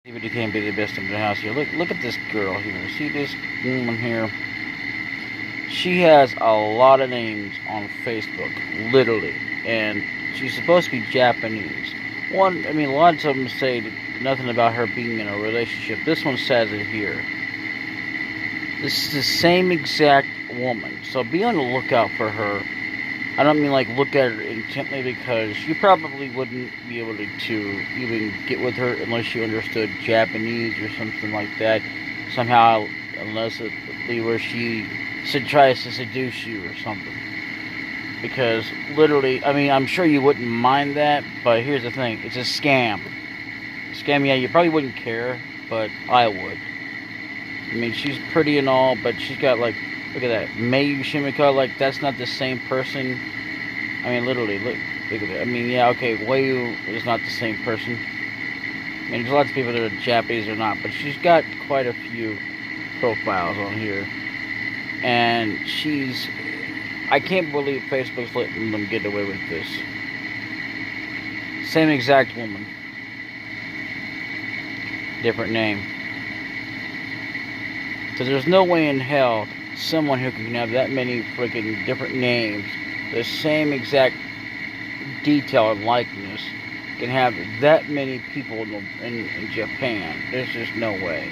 DbdKmp be the best in the house here. Look at this girl here. See this woman here? She has a lot of names on Facebook, literally, and she's supposed to be Japanese. A lot of them say nothing about her being in a relationship. This one says it here. This is the same exact woman, so be on the lookout for her. I don't mean like look at her intently, because you probably wouldn't be able to even get with her unless you understood Japanese or something like that. Somehow, unless where she tries to seduce you or something. Because literally, I'm sure you wouldn't mind that, but here's the thing: it's a scam. Yeah, you probably wouldn't care, but I would. She's pretty and all, but she's got look at that. Mayu Shimika, that's not the same person. Literally, look at that. Yeah, okay, Wayu is not the same person. There's lots of people that are Japanese or not, but she's got quite a few profiles on here. And I can't believe Facebook's letting them get away with this. Same exact woman. Different name. So there's no way in hell someone who can have that many freaking different names, the same exact detail and likeness, can have that many people in Japan. There's just no way.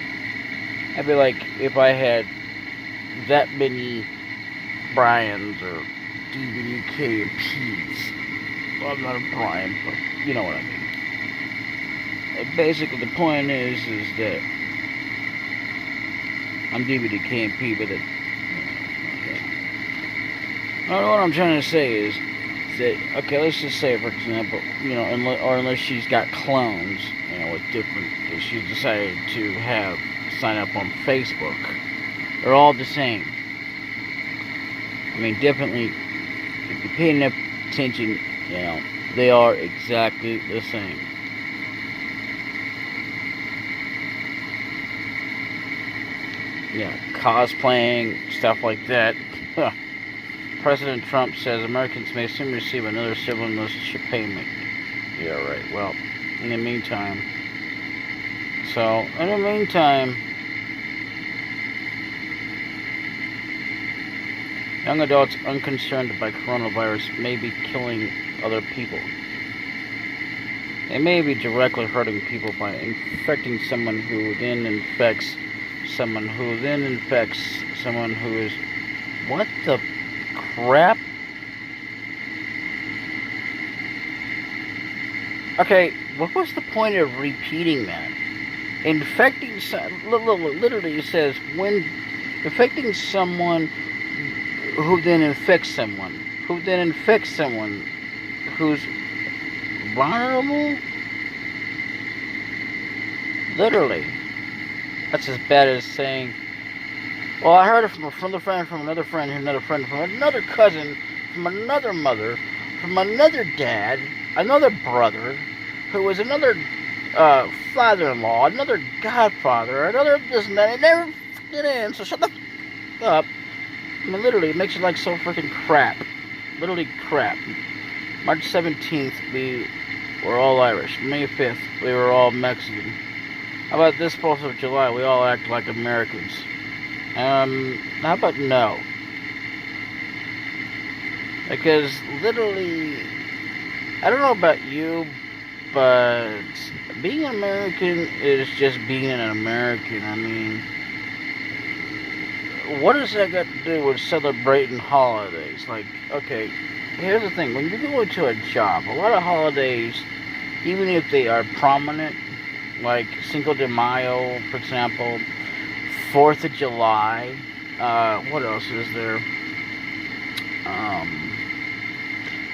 I'd be like if I had that many Brian's or DbdKmPs. Well, I'm not a Brian, but you know what I mean. Basically, the point is that I'm DbdKmP, but what I'm trying to say is that, okay, let's just say, for example, unless she's got clones, with different, she decided to sign up on Facebook. They're all the same. Definitely, if you pay enough attention, they are exactly the same. Yeah, cosplaying, stuff like that. President Trump says Americans may soon receive another stimulus payment. Yeah, right. Well, in the meantime. Young adults unconcerned by coronavirus may be killing other people. They may be directly hurting people by infecting someone who then infects someone who then infects someone who is... What the crap? Okay, what was the point of repeating that? Infecting... Literally it says, when infecting someone who then infects someone who's vulnerable? Literally. That's as bad as saying, well, I heard it from another friend, from another friend, another friend, from another cousin, from another mother, from another dad, another brother, who was another father-in-law, another godfather, another this and that. It never get in, so shut the f up. Literally, it makes you like so freaking crap. Literally crap. March 17th, we were all Irish. May 5th, we were all Mexican. How about this 4th of July, we all act like Americans? How about no? Because literally, I don't know about you, but being an American is just being an American. What does that got to do with celebrating holidays? Okay, here's the thing. When you go into a job, a lot of holidays, even if they are prominent, like Cinco de Mayo, for example, 4th of July, what else is there?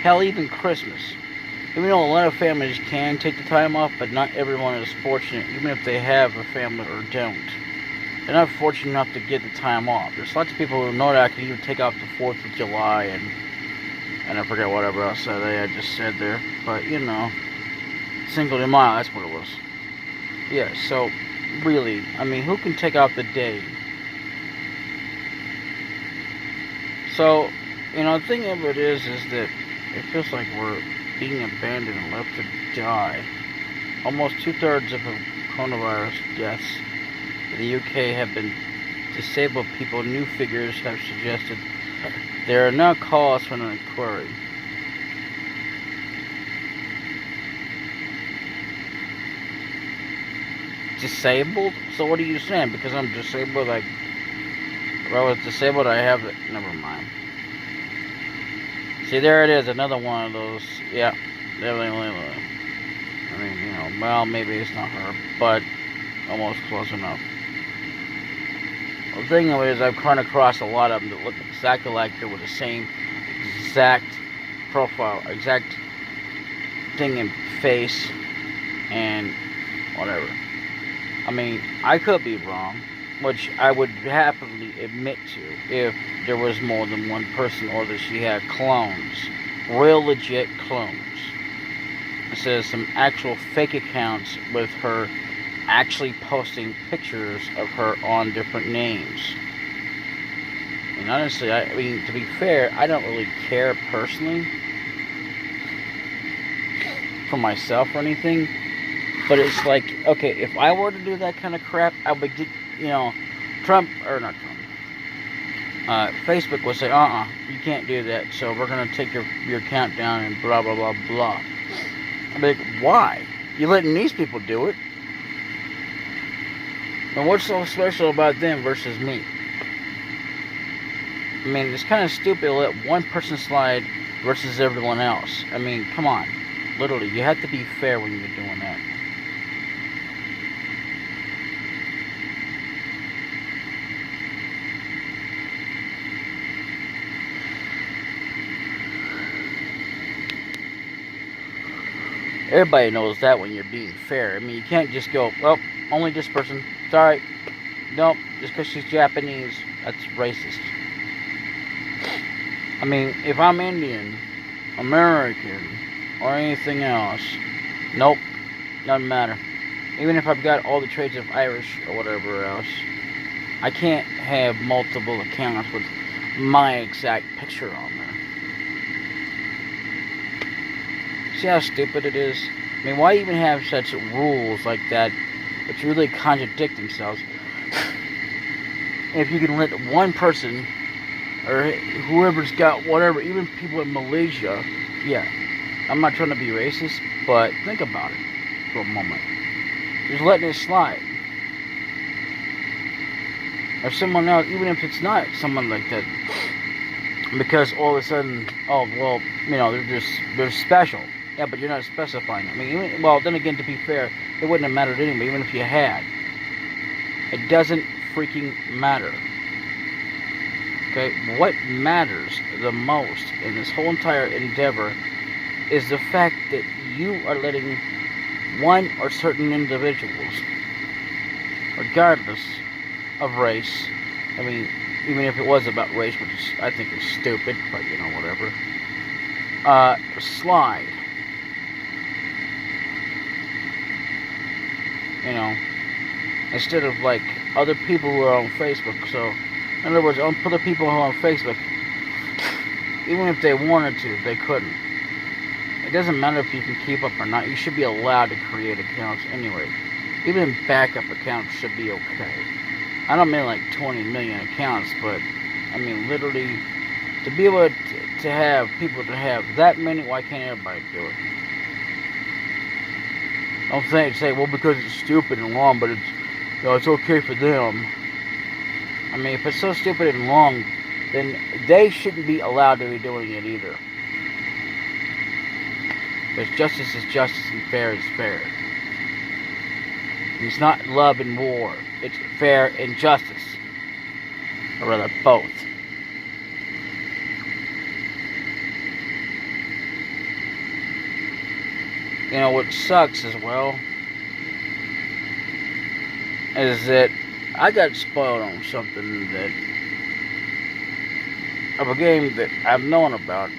Hell, even Christmas. Even though a lot of families can take the time off, but not everyone is fortunate, even if they have a family or don't. They're not fortunate enough to get the time off. There's lots of people who know that I can even take off the 4th of July and I forget whatever else I just said there. But, Cinco de Mayo, that's what it was. Yeah, so, really, who can take off the day? So, the thing of it is that it feels like we're being abandoned and left to die. Almost 2/3 of coronavirus deaths in the UK have been disabled people, new figures have suggested there are now calls for an inquiry. Disabled? So what are you saying? Because I'm disabled, if I was disabled, I have it. Never mind. See, there it is, another one of those. Yeah, definitely. I mean, well, maybe it's not her, but almost close enough. The thing is, I've run across a lot of them that look exactly like her with the same exact profile, exact thing in face, and whatever. I mean, I could be wrong, which I would happily admit to if there was more than one person or that she had clones. Real legit clones. It says some actual fake accounts with her actually posting pictures of her on different names. And honestly, I mean, to be fair, I don't really care personally for myself or anything. But it's like, okay, if I were to do that kind of crap, I would get, Facebook would say, you can't do that, so we're going to take your account down and blah, blah, blah, blah. I'd be like, why? You're letting these people do it? And what's so special about them versus me? I mean, it's kind of stupid to let one person slide versus everyone else. I mean, come on. Literally, you have to be fair when you're doing that. Everybody knows that when you're being fair. I mean, you can't just go, well, only this person. Sorry. Nope, just because she's Japanese, that's racist. I mean, if I'm Indian, American, or anything else, nope, doesn't matter. Even if I've got all the traits of Irish or whatever else, I can't have multiple accounts with my exact picture on there. See how stupid it is? I mean, why even have such rules like that, which really contradict themselves? If you can let one person, or whoever's got whatever, even people in Malaysia, yeah, I'm not trying to be racist, but think about it for a moment. Just letting it slide. Or someone else, even if it's not someone like that, because all of a sudden, oh, well, they're special. Yeah, but you're not specifying. I mean, then again, to be fair, it wouldn't have mattered anyway, even if you had. It doesn't freaking matter. Okay? What matters the most in this whole entire endeavor is the fact that you are letting one or certain individuals, regardless of race, I mean, even if it was about race, which is, I think is stupid, but whatever, slide. Instead of like other people who are on Facebook. So, in other words, other people who are on Facebook, even if they wanted to, they couldn't. It doesn't matter if you can keep up or not. You should be allowed to create accounts anyway. Even backup accounts should be okay. I don't mean like 20 million accounts, but I mean literally to be able to have people to have that many. Why can't everybody do it? Don't say, well, because it's stupid and wrong, but it's okay for them. I mean, if it's so stupid and wrong, then they shouldn't be allowed to be doing it either. Because justice is justice and fair is fair. It's not love and war. It's fair and justice. Or rather, both. What sucks as well is that I got spoiled on something of a game that I've known about,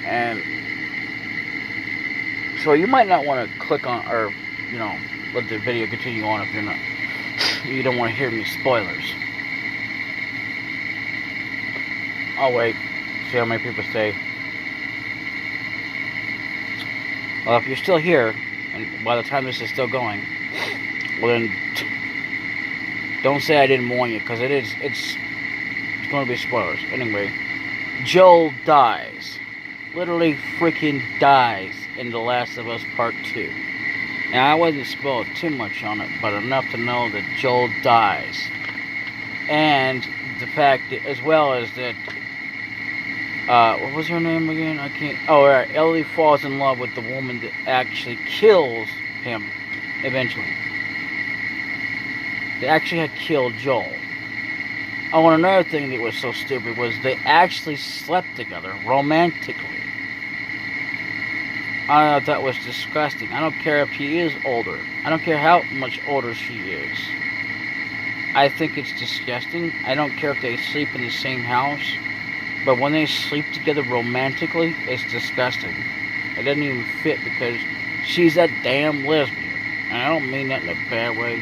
and so you might not want to click on or let the video continue on if you don't want to hear me spoilers. I'll wait, see how many people stay. Well, if you're still here, and by the time this is still going, Well then, don't say I didn't warn you, because it's going to be spoilers. Anyway, Joel dies. Literally freaking dies in The Last of Us Part 2. And I wasn't spoiled too much on it, but enough to know that Joel dies. And the fact that, as well as that, what was her name again? I can't, oh, right, Ellie falls in love with the woman that actually kills him, eventually. They actually had killed Joel. Oh, and another thing that was so stupid was they actually slept together, romantically. I thought that was disgusting. I don't care if he is older. I don't care how much older she is. I think it's disgusting. I don't care if they sleep in the same house. But when they sleep together romantically, it's disgusting. It doesn't even fit because she's a damn lesbian. And I don't mean that in a bad way.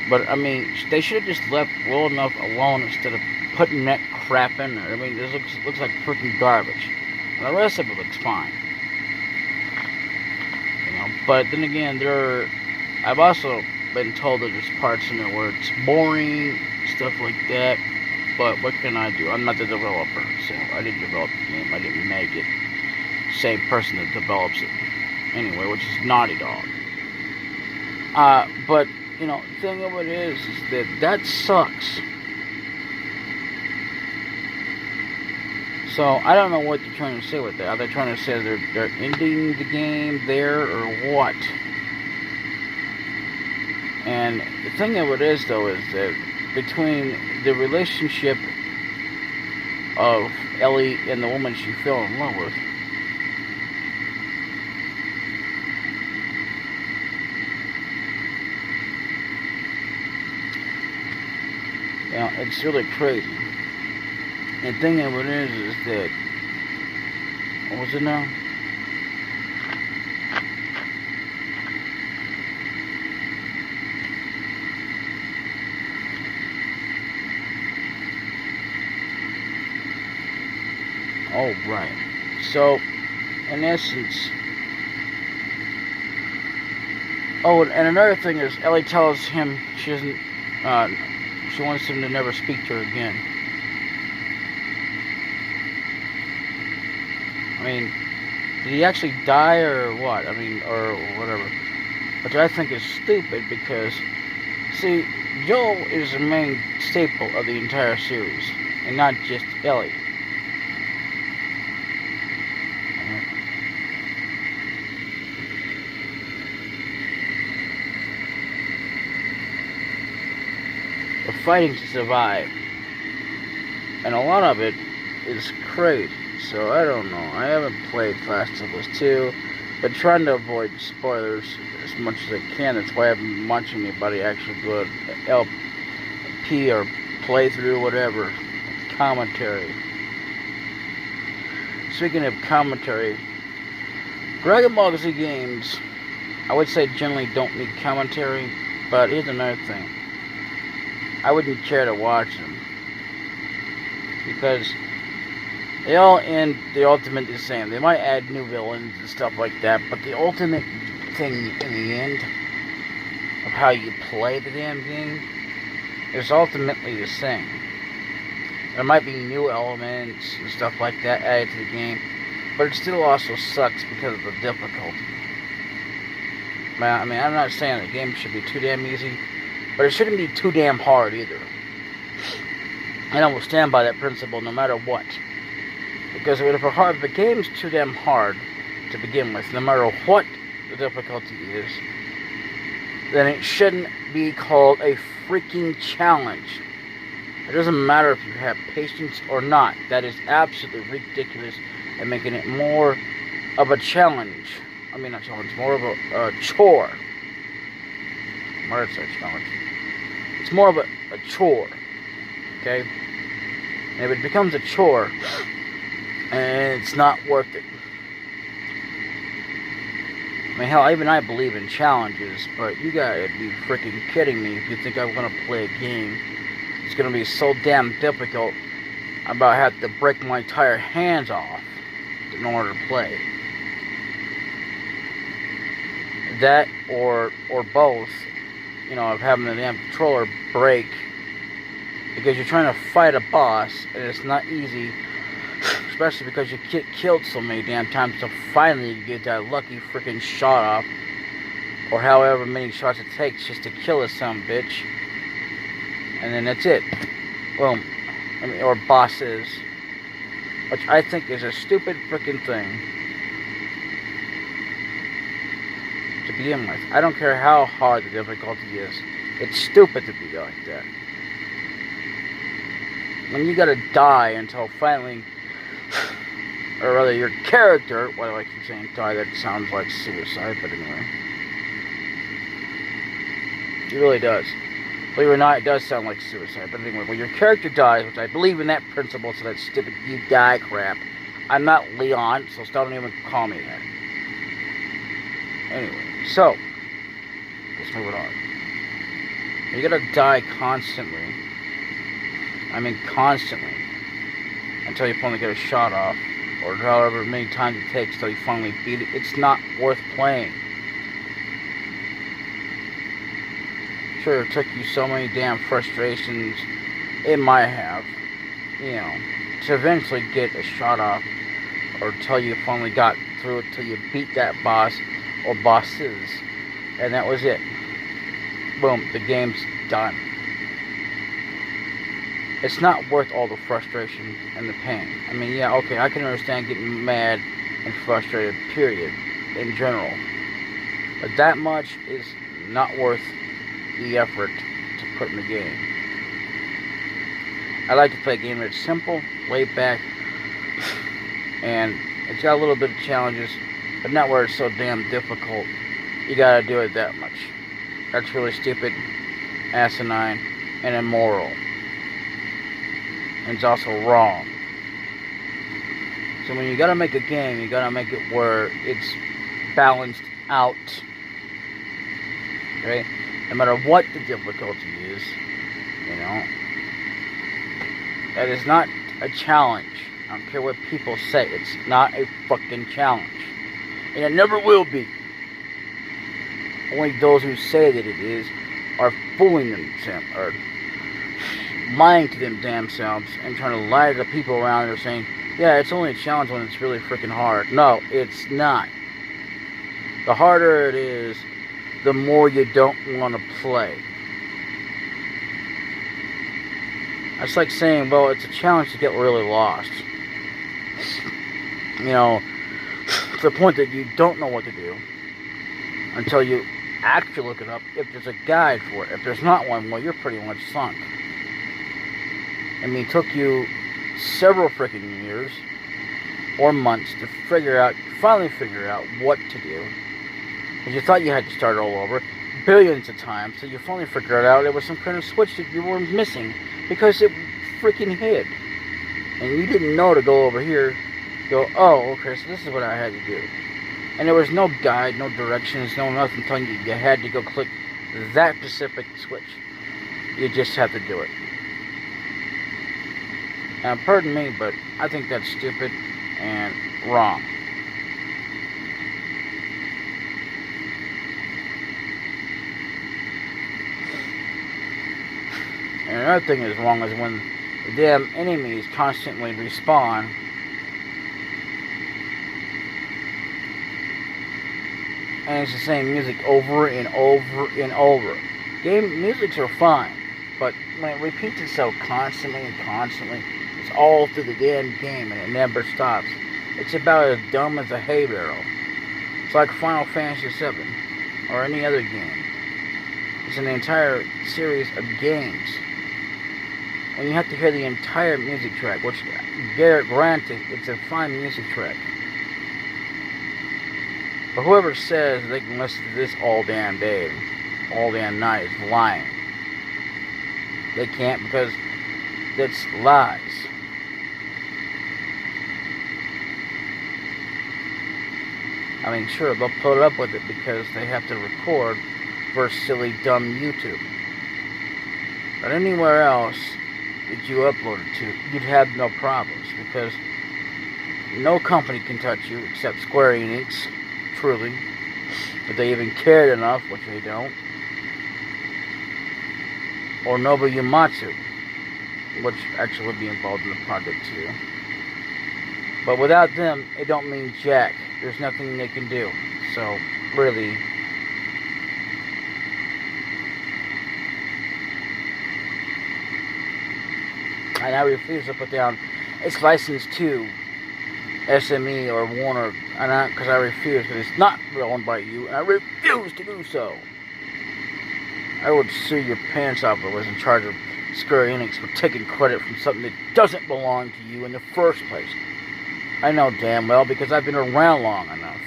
But, I mean, they should have just left well enough alone instead of putting that crap in there. I mean, this looks like freaking garbage. And the rest of it looks fine. You know, but then again, I've also been told that there's parts in there where it's boring, stuff like that. But what can I do? I'm not the developer, so I didn't develop the game. I didn't make it. Same person that develops it. Anyway, which is Naughty Dog. But, you know, the thing of it is that sucks. So, I don't know what they're trying to say with that. Are they trying to say they're ending the game there, or what? And the thing of it is, though, is that between the relationship of Ellie and the woman she fell in love with, you know, it's really crazy. And the thing of it is that, what was it now? Oh, right. So, in essence... Oh, and another thing is, Ellie tells him she doesn't... she wants him to never speak to her again. I mean, did he actually die or what? I mean, or whatever. Which I think is stupid because, see, Joel is the main staple of the entire series, and not just Ellie. We're fighting to survive, and a lot of it is crazy. So I don't know. I haven't played Last of Us 2, but trying to avoid spoilers as much as I can. That's why I haven't watched anybody actually do an LP or playthrough, whatever, commentary. Speaking of commentary, Dragon Ball Z games, I would say generally don't need commentary, but here's another thing. I wouldn't care to watch them, because they all end the ultimate the same. They might add new villains and stuff like that, but the ultimate thing in the end of how you play the damn game is ultimately the same. There might be new elements and stuff like that added to the game, but it still also sucks because of the difficulty. I mean, I'm not saying the game should be too damn easy, but it shouldn't be too damn hard either. And I will stand by that principle no matter what. Because if the game's too damn hard to begin with, no matter what the difficulty is, then it shouldn't be called a freaking challenge. It doesn't matter if you have patience or not. That is absolutely ridiculous and making it more of a challenge. I mean, not challenge, more of a chore. Where is that challenge? It's more of a chore. Okay? And if it becomes a chore, and it's not worth it. I mean, hell, even I believe in challenges, but you gotta be freaking kidding me if you think I'm gonna play a game. It's gonna be so damn difficult, I'm about to have to break my entire hands off in order to play. That, or both, of having the damn controller break because you're trying to fight a boss and it's not easy, especially because you get killed so many damn times, so finally you get that lucky freaking shot off, or however many shots it takes just to kill a son bitch, and then that's it. Well, or bosses, which I think is a stupid freaking thing to begin with. I don't care how hard the difficulty is. It's stupid to be like that. When you gotta die until finally, or rather your character, why do I keep saying die? That sounds like suicide, but anyway. It really does. Believe it or not, it does sound like suicide, but anyway, when your character dies, which I believe in that principle, so that stupid you die crap. I'm not Leon, so don't even call me that. Anyway, so, let's move it on. You gotta die constantly. I mean constantly. Until you finally get a shot off. Or however many times it takes till you finally beat it. It's not worth playing. Sure, it took you so many damn frustrations. It might have. To eventually get a shot off. Or till you finally got through it. Till you beat that boss. Or bosses. And that was it. Boom, the game's done. It's not worth all the frustration and the pain. I mean, yeah, okay, I can understand getting mad and frustrated, period, in general. But that much is not worth the effort to put in the game. I like to play a game that's simple, laid back, and it's got a little bit of challenges, but not where it's so damn difficult. You gotta do it that much. That's really stupid, asinine, and immoral. And it's also wrong. So when you gotta make a game, you gotta make it where it's balanced out. Okay? No matter what the difficulty is, that is not a challenge. I don't care what people say. It's not a fucking challenge. And it never will be. Only those who say that it is are fooling themselves, or lying to them damn selves, and trying to lie to the people around there saying, yeah, it's only a challenge when it's really freaking hard. No, it's not. The harder it is, the more you don't want to play. That's like saying, well, it's a challenge to get really lost. To the point that you don't know what to do until you actually look it up, if there's a guide for it. If there's not one, well, you're pretty much sunk. I mean, it took you several freaking years or months to finally figure out what to do. And you thought you had to start all over billions of times, so you finally figured out there was some kind of switch that you were missing because it freaking hid. And you didn't know to go over here, go, oh, okay, so this is what I had to do. And there was no guide, no directions, no nothing telling you you had to go click that specific switch. You just have to do it. Now, pardon me, but I think that's stupid and wrong. And another thing is wrong is when the damn enemies constantly respawn. And it's the same music over and over and over. Game musics are fine, but when it repeats itself constantly and constantly, it's all through the damn game and it never stops. It's about as dumb as a hay barrel. It's like Final Fantasy VII or any other game. It's an entire series of games. And you have to hear the entire music track, which, granted, it's a fine music track. But whoever says they can listen to this all damn day, all damn night, is lying. They can't because that's lies. I mean, sure, they'll put up with it because they have to record for silly, dumb YouTube. But anywhere else that you upload it to, you'd have no problems because no company can touch you except Square Enix, truly. If they even cared enough, which they don't. or Nobuyumatsu, which actually would be involved in the project too. But without them, it don't mean jack. There's nothing they can do. So, really, and I refuse to put down it's licensed to SME or Warner, because I refuse, because it's not owned by you, and I refuse to do so. I would sue your pants off if I was in charge of Square Enix for taking credit from something that doesn't belong to you in the first place. I know damn well, because I've been around long enough.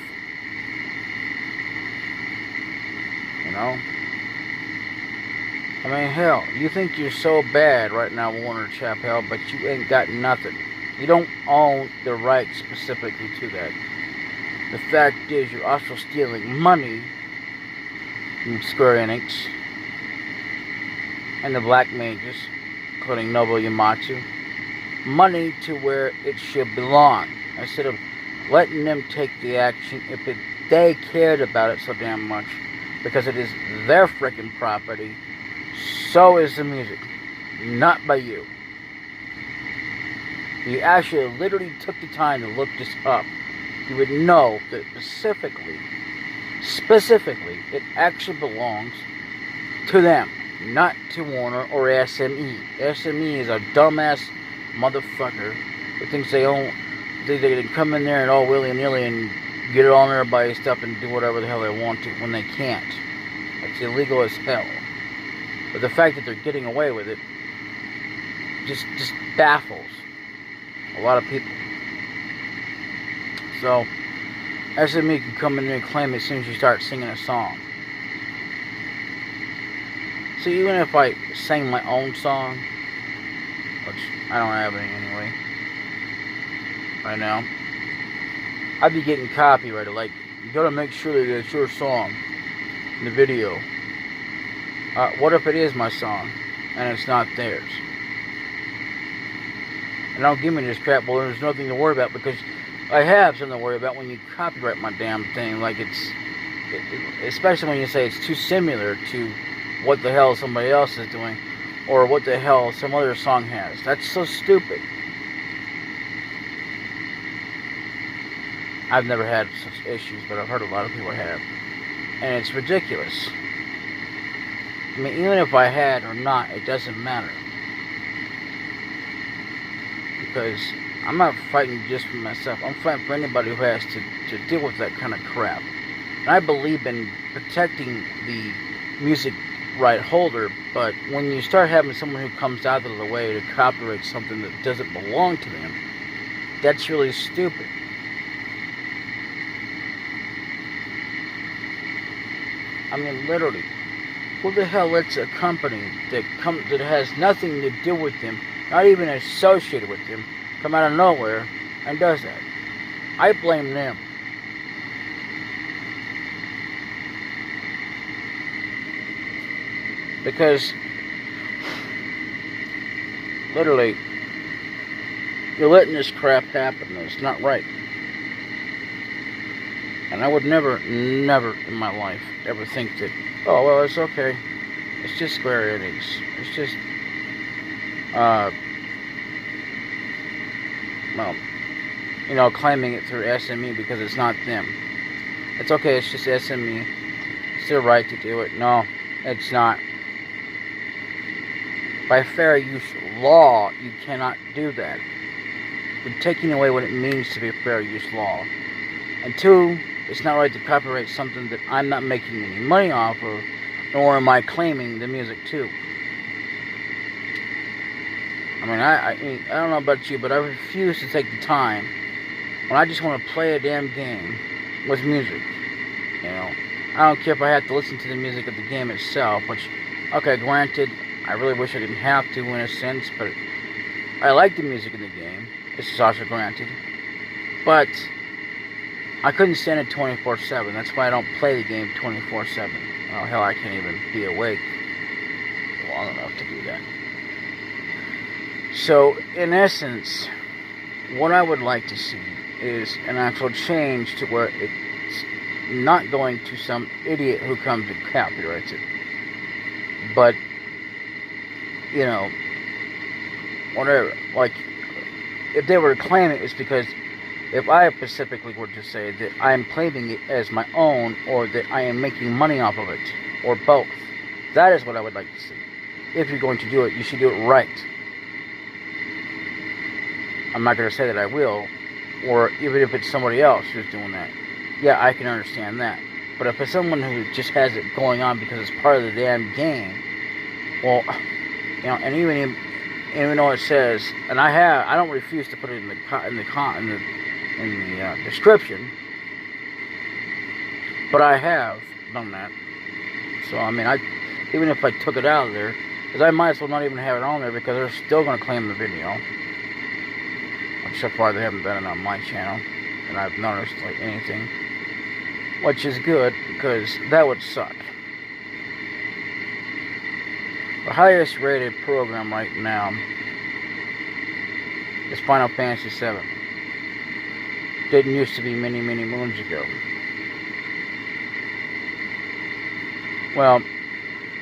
You know? I mean, hell, you think you're so bad right now, Warner Chappell, but you ain't got nothing. You don't own the rights specifically to that. The fact is, you're also stealing money from Square Enix and the Black Mages, including Nobuyumatsu. Money to where it should belong. Instead of letting them take the action if they cared about it so damn much, because it is their freaking property. So is the music, not by you. If you actually literally took the time to look this up, you would know that specifically, it actually belongs to them, not to Warner or SME. SME is a dumbass motherfucker who thinks they own, they can come in there and all willy-nilly and get it on everybody's stuff and do whatever the hell they want to when they can't. It's illegal as hell. But the fact that they're getting away with it just baffles a lot of people. So, SME can come in there and claim it as soon as you start singing a song. So even if I sang my own song, which I don't have any anyway, right now, I'd be getting copyrighted. Like, you gotta make sure that it's your song in the video. What if it is my song and it's not theirs? And don't give me this crap. Well, there's nothing to worry about, because I have something to worry about when you copyright my damn thing. Like, especially when you say it's too similar to what the hell somebody else is doing, or what the hell some other song has. That's so stupid. I've never had such issues, but I've heard a lot of people have. And it's ridiculous. I mean, even if I had or not, it doesn't matter. Because I'm not fighting just for myself. I'm fighting for anybody who has to deal with that kind of crap. And I believe in protecting the music right holder, but when you start having someone who comes out of the way to copyright something that doesn't belong to them, that's really stupid. I mean, literally. Who the hell lets a company that has nothing to do with them, not even associated with them, come out of nowhere and does that? I blame them. Because, literally, you're letting this crap happen, and it's not right. And I would never in my life ever think that, oh, well, it's okay. It's just Square Enix. It's just, well, you know, claiming it through SME because it's not them. It's okay, it's just SME. It's their right to do it. No, it's not. By fair use law, you cannot do that. You're taking away what it means to be a fair use law. And two, it's not right to copyright something that I'm not making any money off of, nor am I claiming the music to. I mean, I don't know about you, but I refuse to take the time when I just want to play a damn game with music. You know, I don't care if I have to listen to the music of the game itself, which, okay, granted, I really wish I didn't have to in a sense, but I like the music in the game. This is also granted. But I couldn't stand it 24/7. That's why I don't play the game 24/7. Well, hell, I can't even be awake long enough to do that. So, in essence, what I would like to see is an actual change to where it's not going to some idiot who comes and copyrights it, but you know, whatever. Like, if they were to claim it, it's because if I specifically were to say that I am claiming it as my own, or that I am making money off of it, or both, that is what I would like to see. If you're going to do it, you should do it right. I'm not going to say that I will, or even if it's somebody else who's doing that. Yeah, I can understand that. But if it's someone who just has it going on because it's part of the damn game, well, you know, and even though it says, and I don't refuse to put it in the description, but I have done that. So I mean, even if I took it out of there, because I might as well not even have it on there, because they're still going to claim the video. Which so far they haven't done it on my channel, and I've noticed like anything, which is good, because that would suck. The highest rated program right now is Final Fantasy VII. Didn't used to be many moons ago. Well,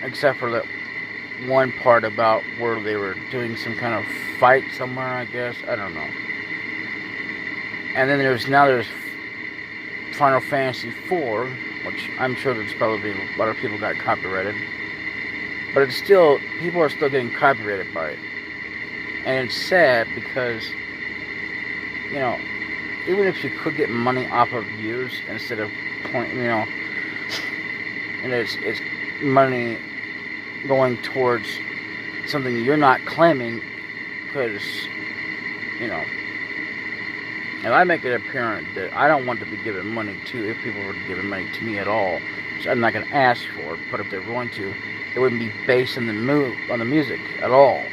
except for that one part about where they were doing some kind of fight somewhere, I guess. I don't know. And then there's Final Fantasy IV, which I'm sure there's probably a lot of people got copyrighted. But it's still, people are still getting copyrighted by it. And it's sad because, you know, even if you could get money off of views instead of, you know, and it's money going towards something you're not claiming, because, you know, and I make it apparent that I don't want to be giving money to, if people were giving money to me at all, which I'm not going to ask for, but if they're going to, it wouldn't be based on the music at all.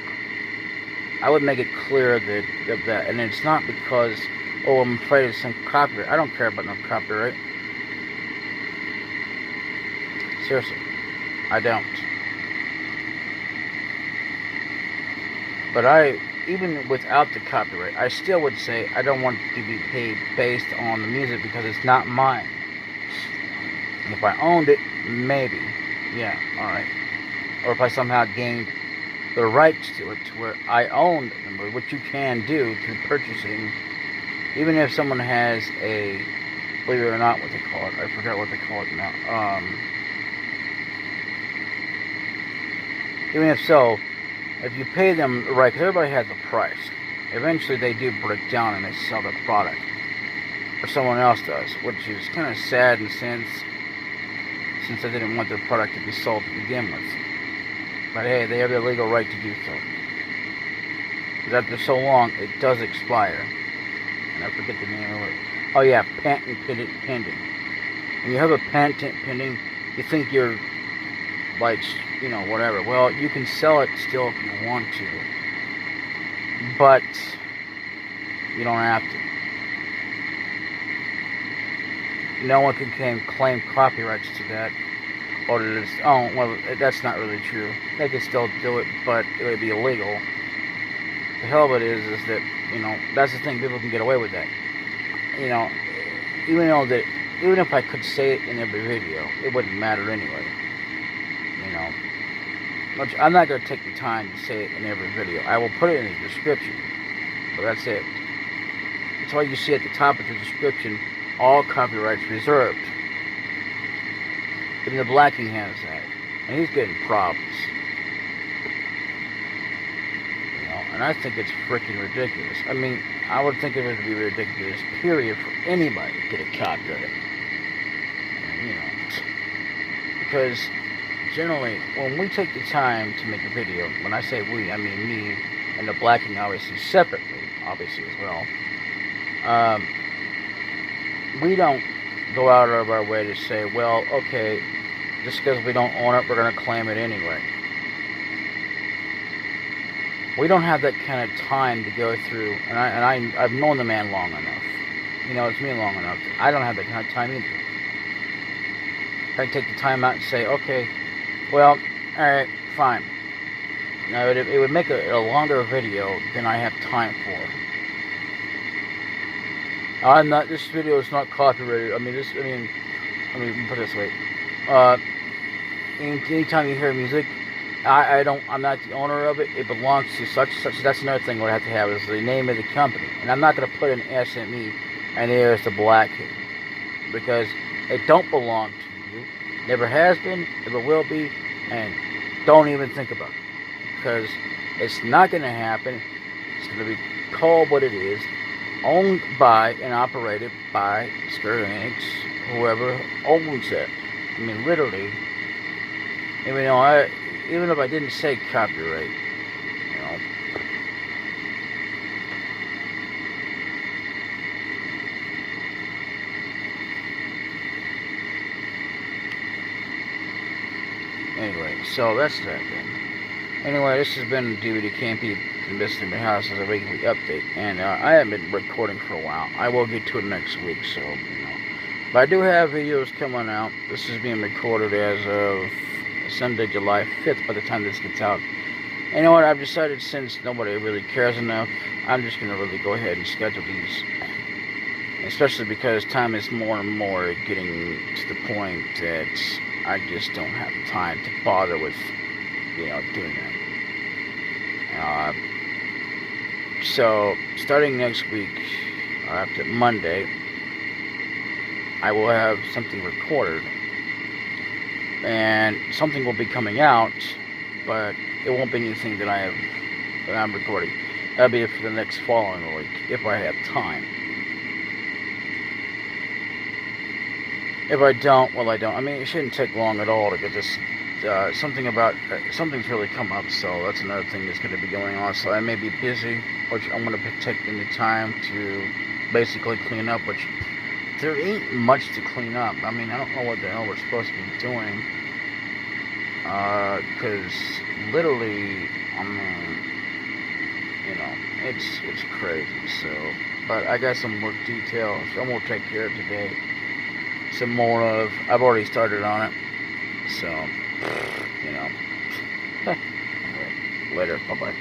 I would make it clear that, and it's not because, oh, I'm afraid of some copyright. I don't care about no copyright. Seriously, I don't. But even without the copyright, I still would say I don't want to be paid based on the music, because it's not mine. If I owned it, maybe. Yeah, alright. Or if I somehow gained the rights to it, to where I owned them, which you can do through purchasing. Even if someone has a, believe it or not, what they call it, I forgot what they call it now. Even if so, if you pay them right, because everybody has a price, eventually they do break down and they sell the product, or someone else does, which is kind of sad in a sense, since they didn't want their product to be sold to begin with. But hey, they have the legal right to do so. Because after so long, it does expire. And I forget the name of it. Oh yeah, patent pending. When you have a patent pending, you think you're, like, you know, whatever. Well, you can sell it still if you want to. But you don't have to. No one can claim copyrights to that. Or to this, oh, well, that's not really true. They could still do it, but it would be illegal. The hell of it is that, you know, that's the thing, people can get away with that. You know, even if I could say it in every video, it wouldn't matter anyway. You know, which I'm not going to take the time to say it in every video. I will put it in the description, but that's it. That's why you see at the top of the description, all copyrights reserved. Even the Blacking has that, and he's getting problems. You know, and I think it's freaking ridiculous. I mean, I would think it would be ridiculous, period, for anybody to get a copyright. You know, because generally, when we take the time to make a video, when I say we, I mean me and the Blacking, obviously separately, obviously as well. We don't go out of our way to say, well, okay, just because we don't own it, we're going to claim it anyway. We don't have that kind of time to go through, and I've known the man long enough. You know, it's me long enough. I don't have that kind of time either. I take the time out and say, okay, well, alright, fine. Now, it would make a longer video than I have time for. This video is not copyrighted. Let me put it this way. Anytime you hear music, I'm not the owner of it. It belongs to such. That's another thing we'll have to have is the name of the company. And I'm not going to put an SME and there's the blackhead. Because it don't belong to you. Never has been, never will be, and don't even think about it. Because it's not going to happen. It's going to be called what it is. Owned by and operated by Square Enix, whoever owns it. I mean, literally. Even though even if I didn't say copyright, you know. Anyway, so that's that then. Anyway, this has been DbdKmp Does in my house as a weekly update, and I haven't been recording for a while. I will get to it next week, so you know. But I do have videos coming out. This is being recorded as of Sunday, July 5th, by the time this gets out. And you know what? I've decided, since nobody really cares enough, I'm just going to really go ahead and schedule these. Especially because time is more and more getting to the point that I just don't have time to bother with, you know, doing that. So, starting next week, after Monday, I will have something recorded. And something will be coming out, but it won't be anything that I'm recording. That'll be for the next following week, if I have time. If I don't, well, I don't. I mean, it shouldn't take long at all to get this. Something's really come up, so that's another thing that's going to be going on. So I may be busy, which I'm going to be taking the time to basically clean up, which there ain't much to clean up. I mean, I don't know what the hell we're supposed to be doing. Because literally, I mean, you know, it's crazy. So, but I got some more details I'm going to take care of today. Some more of, I've already started on it. So, you know. Anyway, later. Bye-bye.